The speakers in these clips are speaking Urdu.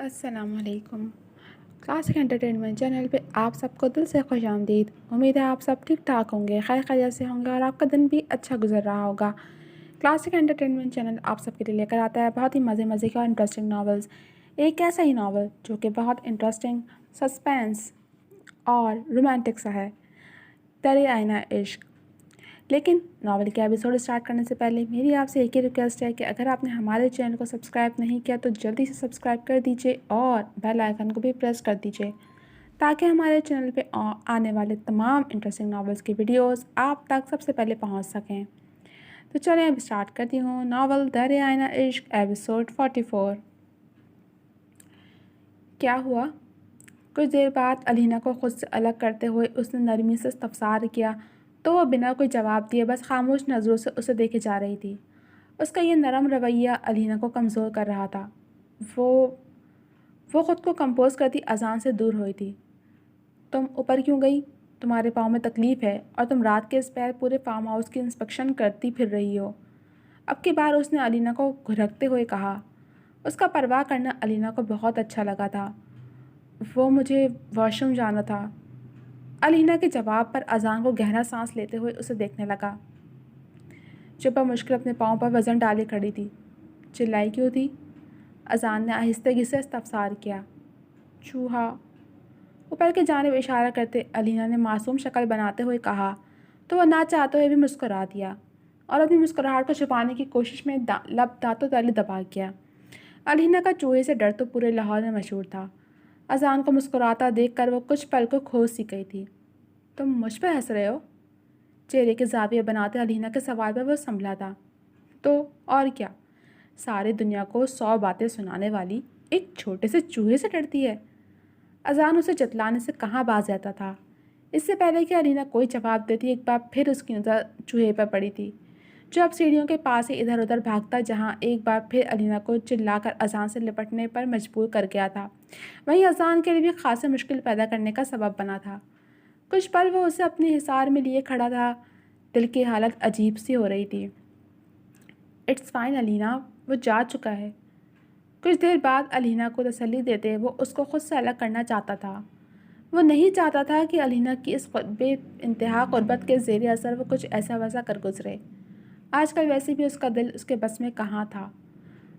السلام علیکم۔ کلاسک انٹرٹینمنٹ چینل پہ آپ سب کو دل سے خوش آمدید۔ امید ہے آپ سب ٹھیک ٹھاک ہوں گے، خیر خیریت سے ہوں گے اور آپ کا دن بھی اچھا گزر رہا ہوگا۔ کلاسک انٹرٹینمنٹ چینل آپ سب کے لیے لے کر آتا ہے بہت ہی مزے کے اور انٹرسٹنگ ناولز۔ ایک ایسا ہی ناول جو کہ بہت انٹرسٹنگ، سسپینس اور رومانٹک سا ہے، درِ آئینہ عشق۔ لیکن ناول کے ایپیسوڈ اسٹارٹ کرنے سے پہلے میری آپ سے ایک ہی ریکویسٹ ہے کہ اگر آپ نے ہمارے چینل کو سبسکرائب نہیں کیا تو جلدی سے سبسکرائب کر دیجیے اور بیل آئیکن کو بھی پریس کر دیجیے تاکہ ہمارے چینل پہ آنے والے تمام انٹرسٹنگ ناولز کی ویڈیوز آپ تک سب سے پہلے پہنچ سکیں۔ تو چلیں اب اسٹارٹ کرتی ہوں ناول درِ آئینہ عشق ایپیسوڈ 44۔ کیا ہوا؟ کچھ دیر بعد علینا کو خود سے الگ کرتے ہوئے اس نے نرمی سے استفسار کیا تو وہ بنا کوئی جواب دیے بس خاموش نظروں سے اسے دیکھے جا رہی تھی۔ اس کا یہ نرم رویہ علینا کو کمزور کر رہا تھا۔ وہ خود کو کمپوز کرتی اذان سے دور ہوئی تھی۔ تم اوپر کیوں گئی؟ تمہارے پاؤں میں تکلیف ہے اور تم رات کے اس پیر پورے فارم ہاؤس کی انسپیکشن کرتی پھر رہی ہو۔ اب کی بار اس نے علینا کو گھرکتے ہوئے کہا۔ اس کا پرواہ کرنا علینا کو بہت اچھا لگا تھا۔ مجھے واش روم جانا تھا۔ علینا کے جواب پر اذان کو گہرا سانس لیتے ہوئے اسے دیکھنے لگا جو بمشکل اپنے پاؤں پر وزن ڈالے کھڑی تھی۔ چلائی کیوں تھی؟ اذان نے آہستگی سے استفسار کیا۔ چوہا، اوپر کی جانب اشارہ کرتے علینا نے معصوم شکل بناتے ہوئے کہا تو وہ نہ چاہتے ہوئے بھی مسکرا دیا اور اپنی مسکراہٹ کو چھپانے کی کوشش میں لب دانتوں تلے دبا گیا۔ علینا کا چوہے سے ڈر تو پورے لاہور میں مشہور تھا۔ اذان کو مسکراتا دیکھ کر وہ کچھ پل کو کھوج سی گئی تھی۔ تم مجھ پہ ہنس رہے ہو؟ چہرے کے زاویے بناتے علینا کے سوال پر وہ سنبھلا تھا۔ تو اور کیا، ساری دنیا کو 100 باتیں سنانے والی ایک چھوٹے سے چوہے سے ڈرتی ہے؟ اذان اسے جتلانے سے کہاں باز رہتا تھا۔ اس سے پہلے کہ علینا کوئی جواب دیتی ایک بار پھر اس کی نظر چوہے پر پڑی تھی جو اب سیڑھیوں کے پاس ہی ادھر ادھر بھاگتا جہاں ایک بار پھر علینا کو چلا کر اذان سے لپٹنے پر مجبور کر گیا تھا، وہیں اذان کے لیے بھی خاصی مشکل پیدا کرنے کا سبب بنا تھا۔ کچھ پل وہ اسے اپنے حصار میں لیے کھڑا تھا، دل کی حالت عجیب سی ہو رہی تھی۔ اٹس فائن علینا، وہ جا چکا ہے۔ کچھ دیر بعد علینا کو تسلی دیتے وہ اس کو خود سے الگ کرنا چاہتا تھا۔ وہ نہیں چاہتا تھا کہ علینا کی اس بے انتہا قربت کے زیر اثر وہ کچھ ایسا ویسا کر گزرے۔ آج کل ویسے بھی اس کا دل اس کے بس میں کہاں تھا۔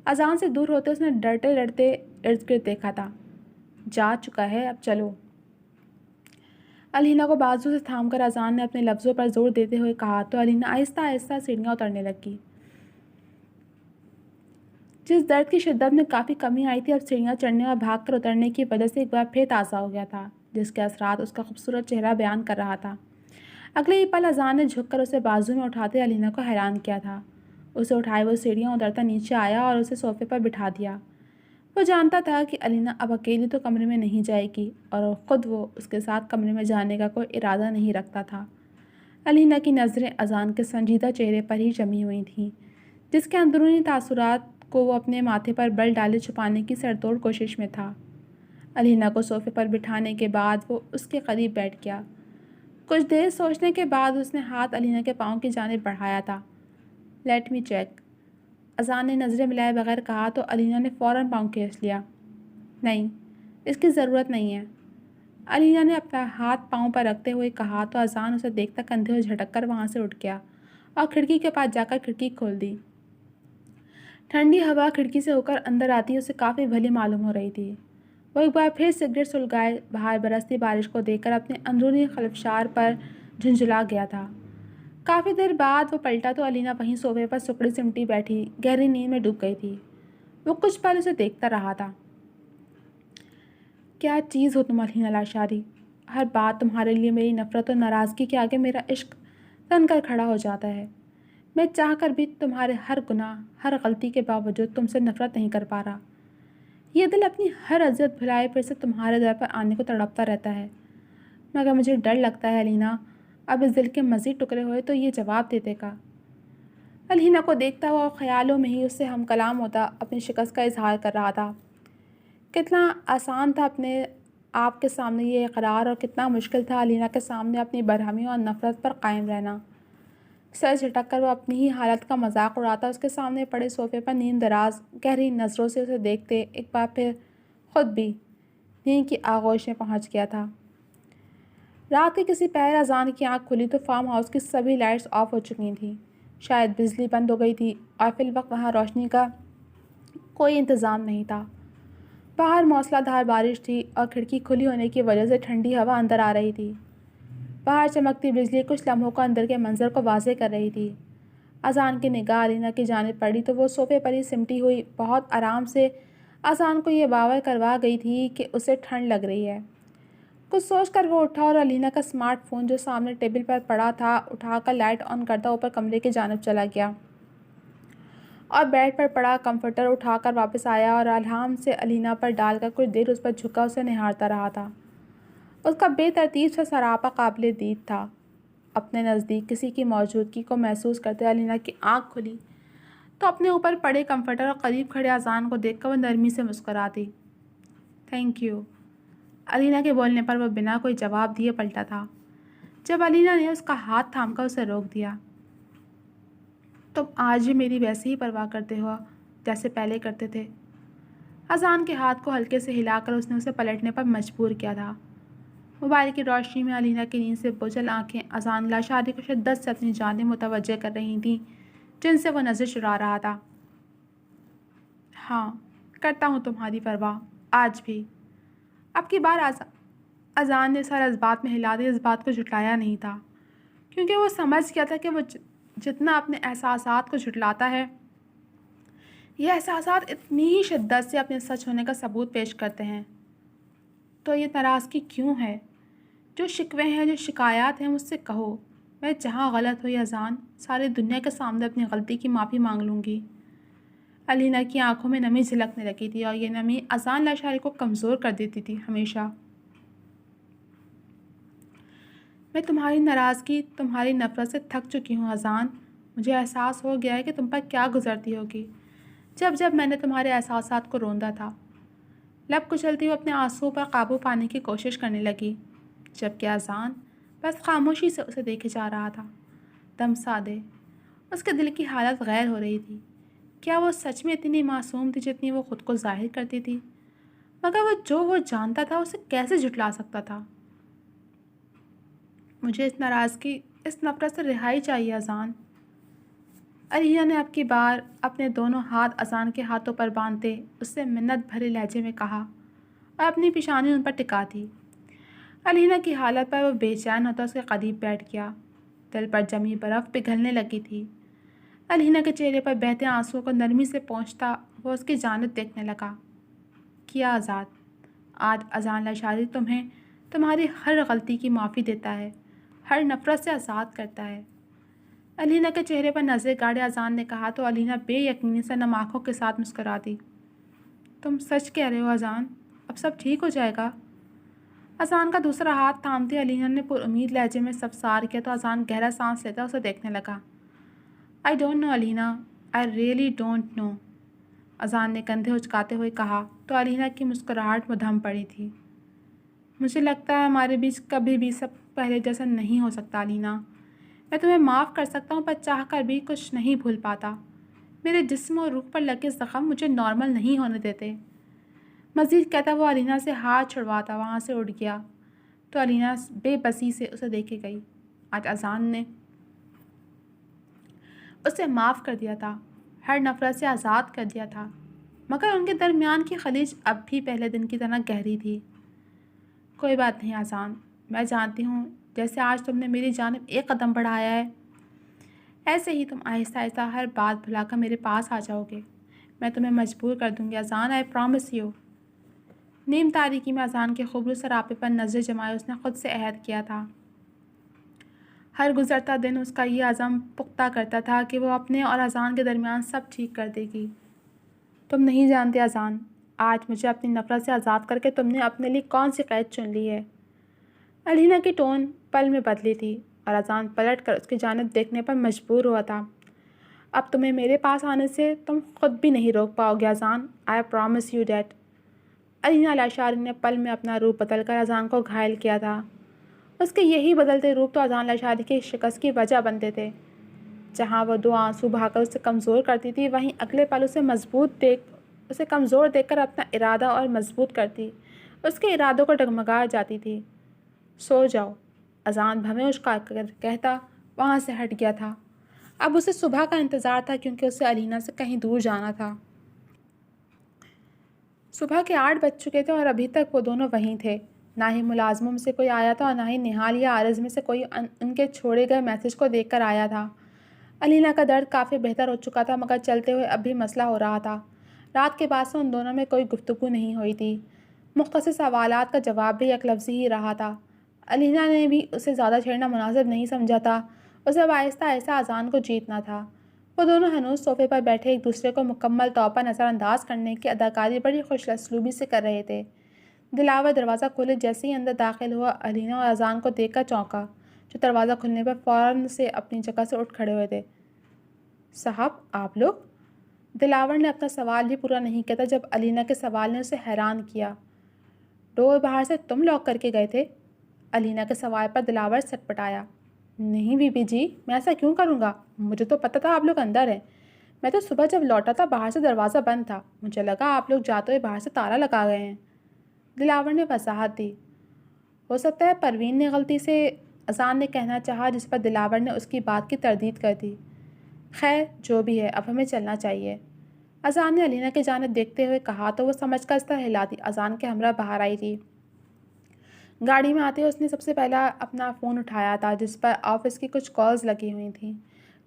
اذان سے دور ہوتے اس نے ڈرتے ڈرتے ارد گرد دیکھا تھا۔ جا چکا ہے، اب چلو۔ علینا کو بازو سے تھام کر اذان نے اپنے لفظوں پر زور دیتے ہوئے کہا تو علینا آہستہ آہستہ سیڑھیاں اترنے لگی۔ جس درد کی شدت میں کافی کمی آئی تھی اب سیڑھیاں چڑھنے اور بھاگ کر اترنے کی وجہ سے ایک بار پھر تازہ ہو گیا تھا، جس کے اثرات اس کا خوبصورت چہرہ بیان کر رہا تھا۔ اگلے ہی پل اذان نے جھک کر اسے بازو میں اٹھاتے علینا کو حیران کیا تھا۔ اسے اٹھائے وہ سیڑھیاں اترتا نیچے آیا اور اسے صوفے پر بٹھا دیا۔ وہ جانتا تھا کہ علینا اب اکیلی تو کمرے میں نہیں جائے گی اور خود وہ اس کے ساتھ کمرے میں جانے کا کوئی ارادہ نہیں رکھتا تھا۔ علینا کی نظریں اذان کے سنجیدہ چہرے پر ہی جمی ہوئی تھیں، جس کے اندرونی تاثرات کو وہ اپنے ماتھے پر بل ڈالے چھپانے کی سرتوڑ کوشش میں تھا۔ علینا کو صوفے پر بٹھانے کے بعد وہ اس کے قریب بیٹھ گیا۔ کچھ دیر سوچنے کے بعد اس نے ہاتھ علینا کے پاؤں کی جانب بڑھایا تھا۔ لیٹ می چیک، اذان نے نظریں ملائے بغیر کہا تو علینا نے فوراً پاؤں کھینچ لیا۔ نہیں، اس کی ضرورت نہیں ہے، علینا نے اپنا ہاتھ پاؤں پر رکھتے ہوئے کہا تو اذان اسے دیکھتا کندھے اور جھٹک کر وہاں سے اٹھ گیا اور کھڑکی کے پاس جا کر کھڑکی کھول دی۔ ٹھنڈی ہوا کھڑکی سے ہو کر اندر آتی اسے کافی بھلی معلوم ہو رہی تھی۔ وہ ایک بار پھر سگریٹ سلگائے باہر برستی بارش کو دیکھ کر اپنے اندرونی خلفشار پر جھنجھلا گیا تھا۔ کافی دیر بعد وہ پلٹا تو علینا وہیں صوفے پر سکڑی سمٹی بیٹھی گہری نیند میں ڈوب گئی تھی۔ وہ کچھ پل اسے دیکھتا رہا تھا۔ کیا چیز ہو تم علینا لاشاری، ہر بات تمہارے لیے میری نفرت اور ناراضگی کے آگے میرا عشق تن کر کھڑا ہو جاتا ہے۔ میں چاہ کر بھی تمہارے ہر گناہ، ہر غلطی کے باوجود تم سے نفرت نہیں کر پا رہا۔ یہ دل اپنی ہر اذیت بھلائے پھر سے تمہارے در پر آنے کو تڑپتا رہتا ہے، مگر مجھے ڈر لگتا ہے علینا اب اس دل کے مزید ٹکڑے ہوئے تو یہ جواب دے دے گا۔ علینا کو دیکھتا ہوا خیالوں میں ہی اس سے ہم کلام ہوتا اپنی شکست کا اظہار کر رہا تھا۔ کتنا آسان تھا اپنے آپ کے سامنے یہ اقرار اور کتنا مشکل تھا علینا کے سامنے اپنی برہمی اور نفرت پر قائم رہنا۔ سر جھٹک کر وہ اپنی ہی حالت کا مذاق اڑاتا اس کے سامنے پڑے صوفے پر نیند دراز گہری نظروں سے اسے دیکھتے ایک بار پھر خود بھی نیند کی آغوش میں پہنچ گیا تھا۔ رات کے کسی پہر اذان کی آنکھ کھلی تو فارم ہاؤس کی سبھی لائٹس آف ہو چکی تھیں۔ شاید بجلی بند ہو گئی تھی اور فی الوقت وہاں روشنی کا کوئی انتظام نہیں تھا۔ باہر موسلا دھار بارش تھی اور کھڑکی کھلی ہونے کی وجہ سے ٹھنڈی ہوا اندر آ رہی تھی۔ باہر چمکتی بجلی کچھ لمحوں کو اندر کے منظر کو واضح کر رہی تھی۔ اذان کی نگاہ علینا کی جانب پڑی تو وہ صوفے پر ہی سمٹی ہوئی بہت آرام سے اذان کو یہ باور کروا گئی تھی کہ اسے ٹھنڈ لگ رہی ہے۔ کچھ سوچ کر وہ اٹھا اور علینا کا اسمارٹ فون جو سامنے ٹیبل پر پڑا تھا اٹھا کر لائٹ آن کرتا اوپر کمرے کی جانب چلا گیا اور بیڈ پر پڑا کمفرٹر اٹھا کر واپس آیا اور الہام سے علینا پر ڈال کر کچھ دیر اس پر جھکا اسے نہارتا رہا تھا۔ اس کا بے ترتیب سے سراپا قابل دید تھا۔ اپنے نزدیک کسی کی موجودگی کو محسوس کرتے علینا کی آنکھ کھلی تو اپنے اوپر پڑے کمفرٹر اور قریب کھڑے اذان کو دیکھ کر وہ نرمی سے مسکراتی۔ Thank you. علینا کے بولنے پر وہ بنا کوئی جواب دیے پلٹا تھا جب علینا نے اس کا ہاتھ تھام کر اسے روک دیا۔ تم آج بھی میری ویسے ہی پرواہ کرتے ہو جیسے پہلے کرتے تھے۔ اذان کے ہاتھ کو ہلکے سے ہلا کر اس نے اسے پلٹنے پر مجبور کیا تھا۔ موبائل کی روشنی میں علینا کی نیند سے بوجھل آنکھیں اذان لاشاری کو شدت سے اپنی جانب متوجہ کر رہی تھیں جن سے وہ نظر چرا رہا تھا۔ ہاں، کرتا ہوں تمہاری پرواہ، آج بھی۔ اب کی بار اذان نے سر اس بات میں ہلا دی، اس بات کو جھٹلایا نہیں تھا کیونکہ وہ سمجھ گیا تھا کہ وہ جتنا اپنے احساسات کو جھٹلاتا ہے یہ احساسات اتنی ہی شدت سے اپنے سچ ہونے کا ثبوت پیش کرتے ہیں۔ تو یہ ناراضگی کیوں ہے؟ جو شکوے ہیں، جو شکایات ہیں، مجھ سے کہو۔ میں جہاں غلط ہوئی اذان ساری دنیا کے سامنے اپنی غلطی کی معافی مانگ لوں گی۔ علینا کی آنکھوں میں نمی جھلکنے لگی تھی اور یہ نمی اذان لاشاری کو کمزور کر دیتی تھی ہمیشہ۔ میں تمہاری ناراضگی، تمہاری نفرت سے تھک چکی ہوں اذان۔ مجھے احساس ہو گیا ہے کہ تم پر کیا گزرتی ہوگی جب میں نے تمہارے احساسات کو روندا تھا۔ لب کچلتی ہوئی اپنے آنسوؤں پر قابو پانے کی کوشش کرنے لگی جبکہ اذان بس خاموشی سے اسے دیکھے جا رہا تھا۔ دم سادے اس کے دل کی حالت غیر ہو رہی تھی۔ کیا وہ سچ میں اتنی معصوم تھی جتنی وہ خود کو ظاہر کرتی تھی؟ مگر وہ جانتا تھا اسے کیسے جھٹلا سکتا تھا؟ مجھے اس ناراضگی، اس نفرت سے رہائی چاہیے اذان۔ علینا نے اب کی بار اپنے دونوں ہاتھ اذان کے ہاتھوں پر باندھتے اس سے منت بھرے لہجے میں کہا اور اپنی پیشانی ان پر ٹکا دی۔ علینا کی حالت پر وہ بے چین ہوتا اس کے قریب بیٹھ گیا۔ دل پر جمی برف پگھلنے لگی تھی۔ علینا کے چہرے پر بہتے آنسوؤں کو نرمی سے پہنچتا وہ اس کی جانب دیکھنے لگا۔ کیا آزاد، آج اذان لاشاری تمہیں تمہاری ہر غلطی کی معافی دیتا ہے، ہر نفرت سے آزاد کرتا ہے۔ علینا کے چہرے پر نظریں گاڑے اذان نے کہا تو علینا بے یقینی سے نم آنکھوں کے ساتھ مسکرا دی۔ تم سچ کہہ رہے ہو اذان، اب سب ٹھیک ہو جائے گا؟ اذان کا دوسرا ہاتھ تھامتے علینا نے پر امید لہجے میں استفسار کیا تو اذان گہرا سانس لیتا اسے دیکھنے لگا۔ I don't know علینا، I really don't know۔ اذان نے کندھے اچکاتے ہوئے کہا تو علینا کی مسکراہٹ مدھم پڑی تھی۔ مجھے لگتا ہے ہمارے بیچ کبھی بھی سب پہلے جیسا نہیں ہو سکتا علینا۔ میں تمہیں معاف کر سکتا ہوں پر چاہ کر بھی کچھ نہیں بھول پاتا۔ میرے جسم اور روح پر لگے زخم مجھے نارمل نہیں ہونے دیتے۔ مزید کہتا وہ علینا سے ہاتھ چھڑواتا وہاں سے اٹھ گیا تو علینا بے بسی سے اسے دیکھے گئی۔ آج اذان نے اسے معاف کر دیا تھا، ہر نفرت سے آزاد کر دیا تھا، مگر ان کے درمیان کی خلیج اب بھی پہلے دن کی طرح گہری تھی۔ کوئی بات نہیں اذان، میں جانتی ہوں جیسے آج تم نے میری جانب ایک قدم بڑھایا ہے ایسے ہی تم آہستہ آہستہ ہر بات بھلا کر میرے پاس آ جاؤ گے۔ میں تمہیں مجبور کر دوں گی اذان، آئی پرامس یو۔ نیم تاریکی میں اذان کے خوبصورت سراپے پر نظر جمائے اس نے خود سے عہد کیا تھا۔ ہر گزرتا دن اس کا یہ عزم پختہ کرتا تھا کہ وہ اپنے اور اذان کے درمیان سب ٹھیک کر دے گی۔ تم نہیں جانتے اذان، آج مجھے اپنی نفرت سے آزاد کر کے تم نے اپنے لیے کون سی قید چن لی ہے۔ علینا کی ٹون پل میں بدلی تھی اور اذان پلٹ کر اس کی جانب دیکھنے پر مجبور ہوا تھا۔ اب تمہیں میرے پاس آنے سے تم خود بھی نہیں روک پاؤ گے اذان، آئی پرامس یو دیٹ۔ علینا لاشاری نے پل میں اپنا روپ بدل کر اذان کو گھائل کیا تھا۔ اس کے یہی بدلتے روپ تو اذان لاشاری کی شکست کی وجہ بنتے تھے۔ جہاں وہ دو آنسو بہا کر اسے کمزور کرتی تھی وہیں اگلے پل اسے مضبوط دیکھ اسے کمزور دیکھ کر اپنا ارادہ اور مضبوط کرتی، اس کے ارادوں کو ڈگمگا جاتی تھی۔ سو جاؤ، اذان بھویں اچکا کر کہتا وہاں سے ہٹ گیا تھا۔ اب اسے صبح کا انتظار تھا کیونکہ اسے علینا سے کہیں دور جانا تھا۔ صبح کے 8 بج چکے تھے اور ابھی تک وہ دونوں وہیں تھے۔ نہ ہی ملازموں میں سے کوئی آیا تھا اور نہ ہی نہال یا عارض میں سے کوئی ان کے چھوڑے گئے میسج کو دیکھ کر آیا تھا۔ علینا کا درد کافی بہتر ہو چکا تھا مگر چلتے ہوئے اب بھی مسئلہ ہو رہا تھا۔ رات کے بعد سے ان دونوں میں کوئی گفتگو نہیں ہوئی تھی۔ مختصر سوالات کا جواب بھی یک لفظی ہی رہا تھا۔ علینا نے بھی اسے زیادہ چھیڑنا مناسب نہیں سمجھا تھا۔ اسے آہستہ آہستہ اذان کو جیتنا تھا۔ وہ دونوں ہنوز صوفے پر بیٹھے ایک دوسرے کو مکمل طور پر نظر انداز کرنے کی اداکاری بڑی خوش اسلوبی سے کر رہے تھے۔ دلاور دروازہ کھولے جیسے ہی اندر داخل ہوا، علینا اور اذان کو دیکھ کر چونکا، جو دروازہ کھلنے پر فوراً سے اپنی جگہ سے اٹھ کھڑے ہوئے تھے۔ صاحب آپ لوگ؟ دلاور نے اپنا سوال بھی پورا نہیں کیا تھا جب علینا کے سوال نے اسے حیران کیا۔ ڈور باہر سے تم لاک کر کے گئے تھے؟ علینا کے سوال پر دلاور سٹپٹایا۔ نہیں بی بی جی، میں ایسا کیوں کروں گا؟ مجھے تو پتہ تھا آپ لوگ اندر ہیں۔ میں تو صبح جب لوٹا تھا باہر سے دروازہ بند تھا، مجھے لگا آپ لوگ جاتے ہوئے باہر سے تالا لگا گئے ہیں۔ دلاور نے وضاحت دی۔ ہو سکتا ہے پروین نے غلطی سے، اذان نے کہنا چاہا جس پر دلاور نے اس کی بات کی تردید کر دی۔ خیر جو بھی ہے اب ہمیں چلنا چاہیے، اذان نے علینا کی جانب دیکھتے ہوئے کہا تو وہ سمجھ کر سر ہلاتی اذان کے ہمراہ باہر آئی تھی۔ گاڑی میں آتے اس نے سب سے پہلا اپنا فون اٹھایا تھا جس پر آفس کی کچھ کالز لگی ہوئی تھیں۔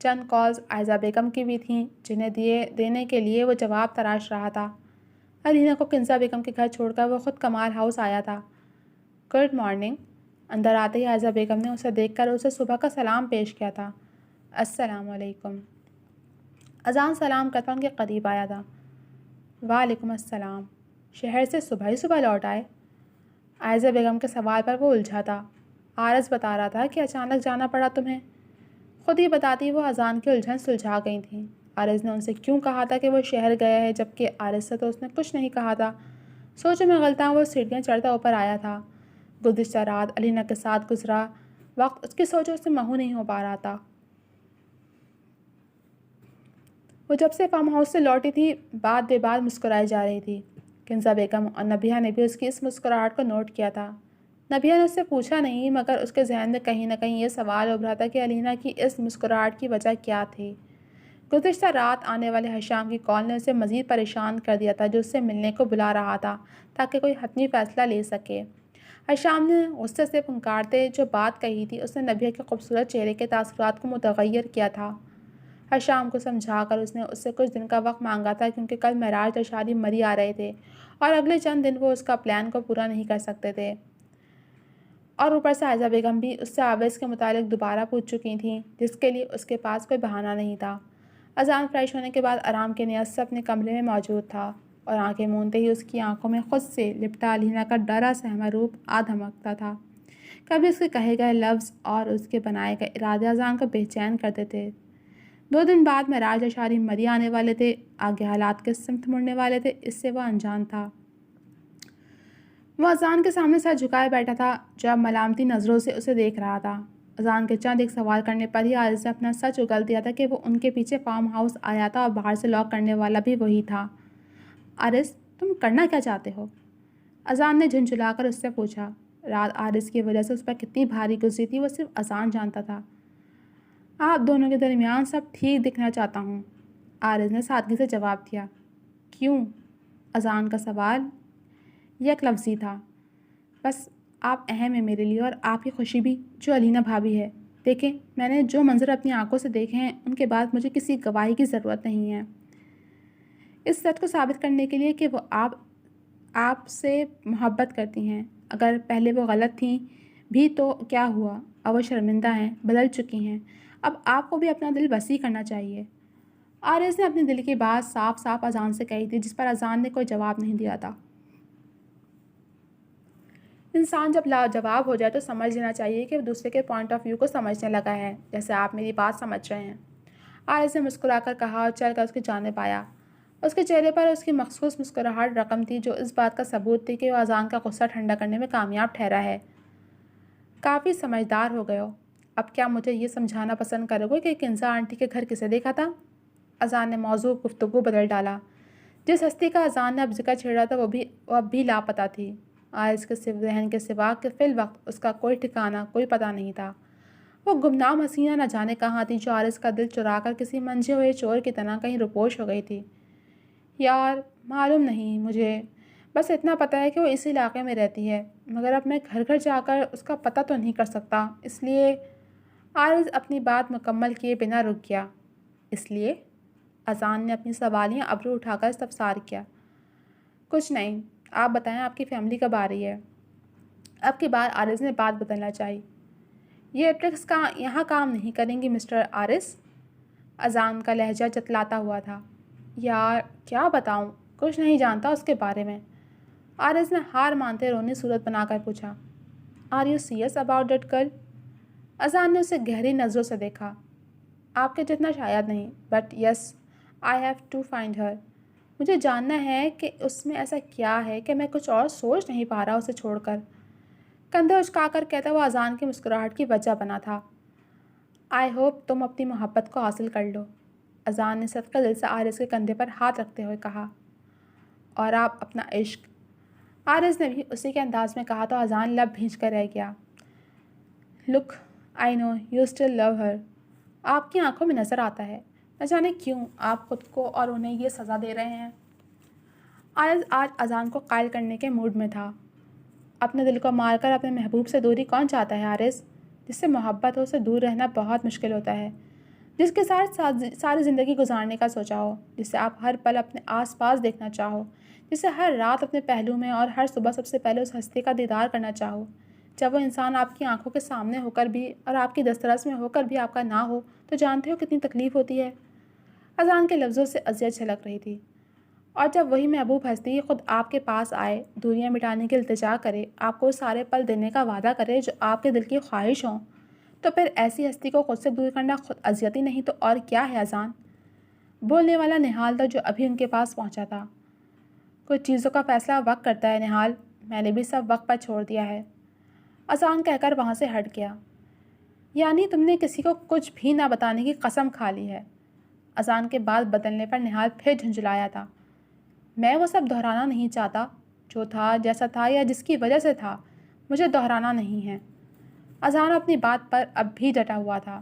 چند کالز عائزہ بیگم کی بھی تھیں جنہیں دینے کے لیے وہ جواب تراش رہا تھا۔ علینا کو کنزا بیگم کے گھر چھوڑ کر وہ خود کمال ہاؤس آیا تھا۔ Good morning. اندر آتے ہی عائزہ بیگم نے اسے دیکھ کر اسے صبح کا سلام پیش کیا تھا۔ السلام علیکم۔ اذان سلام کرتا ان کے قریب آیا تھا۔ وعلیکم السلام۔ شہر سے صبح ہی صبح لوٹ آئے؟ عائزہ بیگم کے سوال پر وہ الجھا تھا۔ عارض بتا رہا تھا کہ اچانک جانا پڑا تمہیں۔ خود ہی بتاتی وہ اذان کی الجھن سلجھا گئی تھیں۔ عارض نے ان سے کیوں کہا تھا کہ وہ شہر گیا ہے جبکہ عارض سے تو اس نے کچھ نہیں کہا تھا۔ سوچوں میں غلطاں وہ سیڑھیاں چڑھتا اوپر آیا تھا۔ گزشتہ رات علینا کے ساتھ گزرا وقت اس کی سوچوں سے محو نہیں ہو پا رہا تھا۔ وہ جب سے فارم ہاؤس سے لوٹی تھی بات بے بات مسکرائی جا رہی تھی۔ کنزا بیگم اور نبیہ نے بھی اس کی اس مسکراہٹ کو نوٹ کیا تھا۔ نبیہ نے اس سے پوچھا نہیں مگر اس کے ذہن میں کہیں نہ کہیں یہ سوال ابھرا تھا کہ علینا کی اس مسکراہٹ کی وجہ کیا تھی۔ گزشتہ رات آنے والے حشام کی کال نے اسے مزید پریشان کر دیا تھا جو اس سے ملنے کو بلا رہا تھا تاکہ کوئی حتمی فیصلہ لے سکے۔ حشام نے غصے سے پھنکارتے جو بات کہی تھی اس نے نبیہ کے خوبصورت چہرے کے تاثرات کو متغیر کیا تھا۔ حشام کو سمجھا کر اس نے اس سے کچھ دن کا وقت مانگا تھا کیونکہ کل معراج اور شادی مری آ رہے تھے اور اگلے چند دن وہ اس کا پلان کو پورا نہیں کر سکتے تھے۔ اور اوپر سے عائزہ بیگم بھی اس سے آویز کے متعلق دوبارہ پوچھ چکی تھیں جس کے لیے اس کے پاس کوئی بہانہ نہیں تھا۔ اذان فریش ہونے کے بعد آرام کے نیت سے اپنے کمرے میں موجود تھا اور آنکھیں مونتے ہی اس کی آنکھوں میں خود سے لپٹا علینا کا ڈرا سہما روپ دھمکتا تھا۔ کبھی اس کے کہے گئے لفظ اور اس کے بنائے گئے ارادے اذان کو بے چین کرتے تھے۔ 2 دن بعد معراج اور شادی مری آنے والے تھے، آگے حالات کے سمت مڑنے والے تھے، اس سے وہ انجان تھا۔ وہ اذان کے سامنے سر جھکائے بیٹھا تھا جو اب ملامتی نظروں سے اسے دیکھ رہا تھا۔ اذان کے چند ایک سوال کرنے پر ہی عارض نے اپنا سچ اگل دیا تھا کہ وہ ان کے پیچھے فارم ہاؤس آیا تھا اور باہر سے لاک کرنے والا بھی وہی تھا۔ عارض تم کرنا کیا چاہتے ہو؟ اذان نے جھنجھلا کر اس سے پوچھا۔ رات عارض کی وجہ سے اس پر کتنی بھاری گزری تھی وہ صرف اذان جانتا تھا۔ آپ دونوں کے درمیان سب ٹھیک دکھنا چاہتا ہوں، عارض نے سادگی سے جواب دیا۔ کیوں؟ اذان کا سوال یک لفظی تھا۔ بس آپ اہم ہیں میرے لیے اور آپ کی خوشی بھی جو علینا بھابھی ہے۔ دیکھیں میں نے جو منظر اپنی آنکھوں سے دیکھے ہیں ان کے بعد مجھے کسی گواہی کی ضرورت نہیں ہے اس سچ کو ثابت کرنے کے لیے کہ وہ آپ سے محبت کرتی ہیں۔ اگر پہلے وہ غلط تھیں بھی تو کیا ہوا، اب وہ شرمندہ ہیں، بدل چکی ہیں، اب آپ کو بھی اپنا دل وسیع کرنا چاہیے۔ عارض نے اپنے دل کی بات صاف صاف اذان سے کہی تھی جس پر اذان نے کوئی جواب نہیں دیا تھا۔ انسان جب لاجواب ہو جائے تو سمجھ لینا چاہیے کہ وہ دوسرے کے پوائنٹ آف ویو کو سمجھنے لگا ہے، جیسے آپ میری بات سمجھ رہے ہیں۔ عارض نے مسکرا کر کہا اور چل کر اس کی جانب آیا۔ اس کے چہرے پر اس کی مخصوص مسکراہٹ رقم تھی جو اس بات کا ثبوت تھی کہ وہ اذان کا غصہ ٹھنڈا کرنے میں کامیاب ٹھہرا ہے۔ کافی سمجھدار ہو گئے ہو، اب کیا مجھے یہ سمجھانا پسند کرو گے کہ کنزا آنٹی کے گھر کسے دیکھا تھا؟ اذان نے موضوع گفتگو بدل ڈالا۔ جس ہستی کا اذان نے اب ذکر چھیڑا تھا وہ اب بھی لاپتہ تھی۔ عارض کے ذہن کے سوا کہ فی الوقت اس کا کوئی ٹھکانہ، کوئی پتہ نہیں تھا۔ وہ گمنام حسینہ نہ جانے کہاں تھی جو عارض کا دل چرا کر کسی منجھے ہوئے چور کی طرح کہیں روپوش ہو گئی تھی۔ یار معلوم نہیں مجھے، بس اتنا پتہ ہے کہ وہ اسی علاقے میں رہتی ہے، مگر اب میں گھر گھر جا کر اس کا پتہ تو نہیں کر سکتا، اس لیے عارض اپنی بات مکمل کیے بنا رک گیا۔ اس لیے اذان نے اپنی سوالیاں ابرو اٹھا کر استفسار کیا۔ کچھ نہیں، آپ بتائیں آپ کی فیملی کب آ رہی ہے؟ اب کی بار عارض نے بات بدلنا چاہی۔ یہ ٹرکس یہاں کام نہیں کریں گی مسٹر عارض؟ اذان کا لہجہ جتلاتا ہوا تھا۔ یار کیا بتاؤں، کچھ نہیں جانتا اس کے بارے میں۔ عارض نے ہار مانتے رونی صورت بنا کر پوچھا۔ Are you serious about that girl? Azan نے اسے گہری نظروں سے دیکھا۔ آپ کے جتنا شاید نہیں، but yes I have to find her. مجھے جاننا ہے کہ اس میں ایسا کیا ہے کہ میں کچھ اور سوچ نہیں پا رہا اسے چھوڑ کر۔ کندھے اچکا کر کہتا وہ اذان کی مسکراہٹ کی وجہ بنا تھا۔ آئی ہوپ تم اپنی محبت کو حاصل کر لو، اذان نے صدقہ دل سے عارض کے کندھے پر ہاتھ رکھتے ہوئے کہا۔ اور آپ اپنا عشق؟ عارض نے بھی اسی کے انداز میں کہا تو اذان لب بھینچ کر رہ گیا۔ لک آئی نو یو اسٹل لو ہر۔ آپ کی آنکھوں میں نظر آتا ہے، نہ جانے کیوں آپ خود کو اور انہیں یہ سزا دے رہے ہیں۔ عارض آج اذان کو قائل کرنے کے موڈ میں تھا۔ اپنے دل کو مار کر اپنے محبوب سے دوری کون چاہتا ہے عارض؟ جس سے محبت ہو اسے دور رہنا بہت مشکل ہوتا ہے۔ جس کے ساتھ ساری زندگی گزارنے کا سوچا ہو، جس سے آپ ہر پل اپنے آس پاس دیکھنا چاہو، جسے ہر رات اپنے پہلو میں اور ہر صبح سب سے پہلے اس ہستی کا دیدار کرنا چاہو۔ جب وہ انسان آپ کی آنکھوں کے سامنے ہو کر بھی اور آپ کی دسترس میں ہو کر بھی آپ کا نہ ہو تو جانتے ہو کتنی تکلیف ہوتی ہے۔ اذان کے لفظوں سے اذیت چھلک رہی تھی۔ اور جب وہی محبوب ہستی خود آپ کے پاس آئے، دوریاں مٹانے کی التجا کرے، آپ کو سارے پل دینے کا وعدہ کرے جو آپ کے دل کی خواہش ہوں، تو پھر ایسی ہستی کو خود سے دور کرنا خود اذیت ہی نہیں تو اور کیا ہے اذان؟ بولنے والا نہال تھا جو ابھی ان کے پاس پہنچا تھا۔ کچھ چیزوں کا فیصلہ وقت کرتا ہے نہال، میں نے بھی سب وقت پر چھوڑ دیا ہے، اذان کہہ کر وہاں سے ہٹ گیا۔ یعنی تم نے کسی کو کچھ بھی نہ بتانے کی قسم کھا لی ہے؟ اذان کے بعد بدلنے پر نہال پھر جھنجھلایا تھا۔ میں وہ سب دہرانا نہیں چاہتا، جو تھا جیسا تھا یا جس کی وجہ سے تھا، مجھے دہرانا نہیں ہے۔ اذان اپنی بات پر اب بھی ڈٹا ہوا تھا۔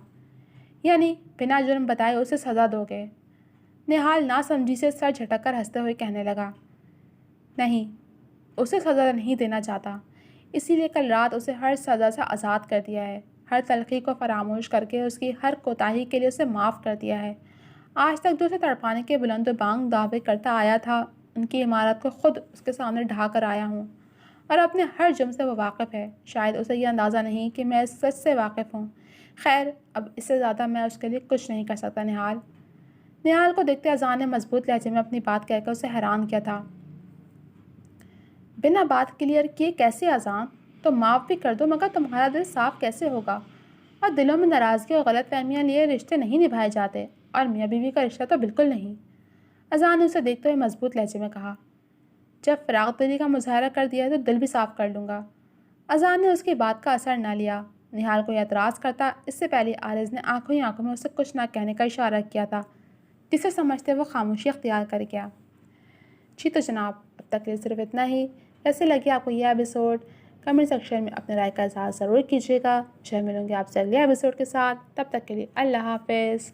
یعنی بنا جرم بتائے اسے سزا دو گے؟ نہال ناسمجھی سے سر جھٹک کر ہنستے ہوئے کہنے لگا۔ نہیں، اسے سزا نہیں دینا چاہتا، اسی لیے کل رات اسے ہر سزا سے آزاد کر دیا ہے، ہر تلخی کو فراموش کر کے اس کی ہر کوتاہی کے لیے اسے معاف کر دیا ہے۔ آج تک جو اسے تڑپانے کے بلند و بانگ دعوے کرتا آیا تھا، ان کی عمارت کو خود اس کے سامنے ڈھا کر آیا ہوں، اور اپنے ہر جرم سے وہ واقف ہے۔ شاید اسے یہ اندازہ نہیں کہ میں اس سچ سے واقف ہوں۔ خیر، اب اس سے زیادہ میں اس کے لیے کچھ نہیں کر سکتا نہال۔ نہال کو دیکھتے اذان نے مضبوط لہجے میں اپنی بات کہہ کر اسے حیران کیا تھا۔ بنا بات کلیئر کیے کیسے اذان؟ تو معاف بھی کر دو مگر تمہارا دل صاف کیسے ہوگا؟ اور دلوں میں ناراضگی اور غلط فہمیاں لیے رشتے نہیں نبھائے جاتے، اور میاں بیوی کا رشتہ تو بالکل نہیں۔ اذان نے اسے دیکھتے ہوئے مضبوط لہجے میں کہا۔ جب فراغ دلی کا مظاہرہ کر دیا تو دل بھی صاف کر لوں گا۔ اذان نے اس کی بات کا اثر نہ لیا۔ نہال کو اعتراض کرتا اس سے پہلے عارض نے آنکھوں ہی آنکھوں میں اسے کچھ نہ کہنے کا اشارہ کیا تھا، جسے سمجھتے وہ خاموشی اختیار کر گیا۔ جی تو جناب، اب تک کے صرف اتنا ہی۔ کیسے لگے آپ کو یہ ایپیسوڈ؟ کمنٹ سیکشن میں اپنے رائے کا اظہار ضرور کیجیے گا۔ ملوں گے آپ سے اگلے ایپیسوڈ کے ساتھ، تب تک کے لیے اللہ حافظ۔